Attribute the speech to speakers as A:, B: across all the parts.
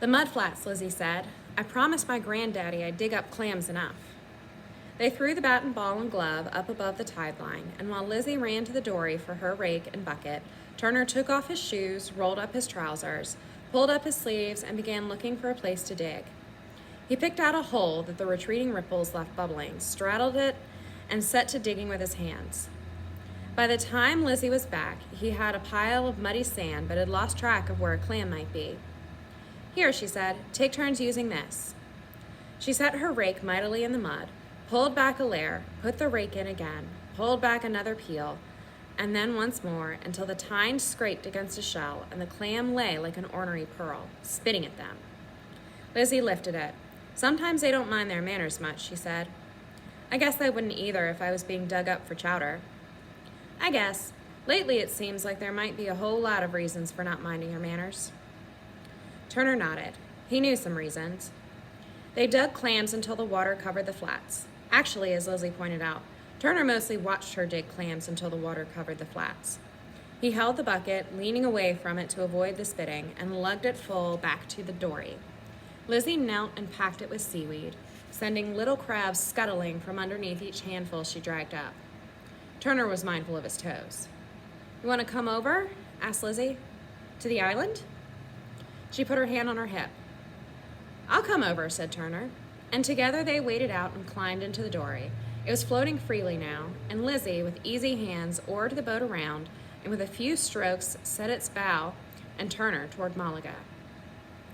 A: "The mudflats," Lizzie said. "I promised my granddaddy I'd dig up clams enough." They threw the bat and ball and glove up above the tide line, and while Lizzie ran to the dory for her rake and bucket, Turner took off his shoes, rolled up his trousers, pulled up his sleeves, and began looking for a place to dig. He picked out a hole that the retreating ripples left bubbling, straddled it, and set to digging with his hands. By the time Lizzie was back, he had a pile of muddy sand but had lost track of where a clam might be. "Here," she said, "take turns using this." She set her rake mightily in the mud, pulled back a layer, put the rake in again, pulled back another peel, and then once more until the tine scraped against a shell and the clam lay like an ornery pearl, spitting at them. Lizzie lifted it. "Sometimes they don't mind their manners much," she said. "I guess they wouldn't either if I was being dug up for chowder." "I guess. Lately it seems like there might be a whole lot of reasons for not minding your manners." Turner nodded. He knew some reasons. They dug clams until the water covered the flats. Actually, as Lizzie pointed out, Turner mostly watched her dig clams until the water covered the flats. He held the bucket, leaning away from it to avoid the spitting, and lugged it full back to the dory. Lizzie knelt and packed it with seaweed, sending little crabs scuttling from underneath each handful she dragged up. Turner was mindful of his toes. "You want to come over?" asked Lizzie. "To the island?" She put her hand on her hip. "I'll come over," said Turner, and together they waded out and climbed into the dory. It was floating freely now, and Lizzie, with easy hands, oared the boat around, and with a few strokes set its bow and Turner toward Malaga.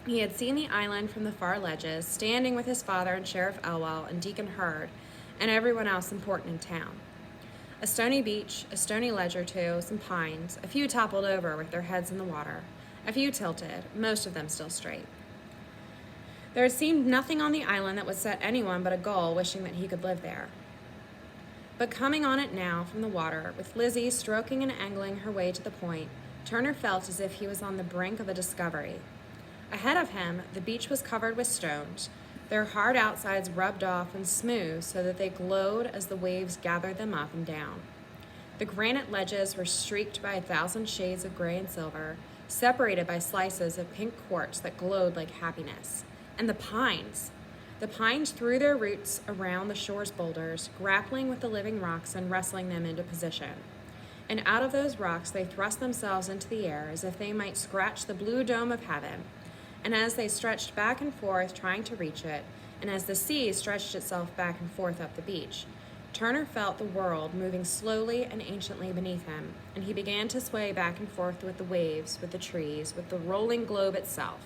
A: He had seen the island from the far ledges, standing with his father and Sheriff Elwell and Deacon Hurd and everyone else important in town. A stony beach, a stony ledge or two, some pines, a few toppled over with their heads in the water, a few tilted, most of them still straight. There had seemed nothing on the island that would set anyone but a gull wishing that he could live there. But coming on it now from the water, with Lizzie stroking and angling her way to the point, Turner felt as if he was on the brink of a discovery. Ahead of him, the beach was covered with stones, their hard outsides rubbed off and smooth so that they glowed as the waves gathered them up and down. The granite ledges were streaked by 1,000 shades of gray and silver, separated by slices of pink quartz that glowed like happiness. And the pines! The pines threw their roots around the shore's boulders, grappling with the living rocks and wrestling them into position. And out of those rocks they thrust themselves into the air as if they might scratch the blue dome of heaven. And as they stretched back and forth trying to reach it, and as the sea stretched itself back and forth up the beach, Turner felt the world moving slowly and anciently beneath him, and he began to sway back and forth with the waves, with the trees, with the rolling globe itself.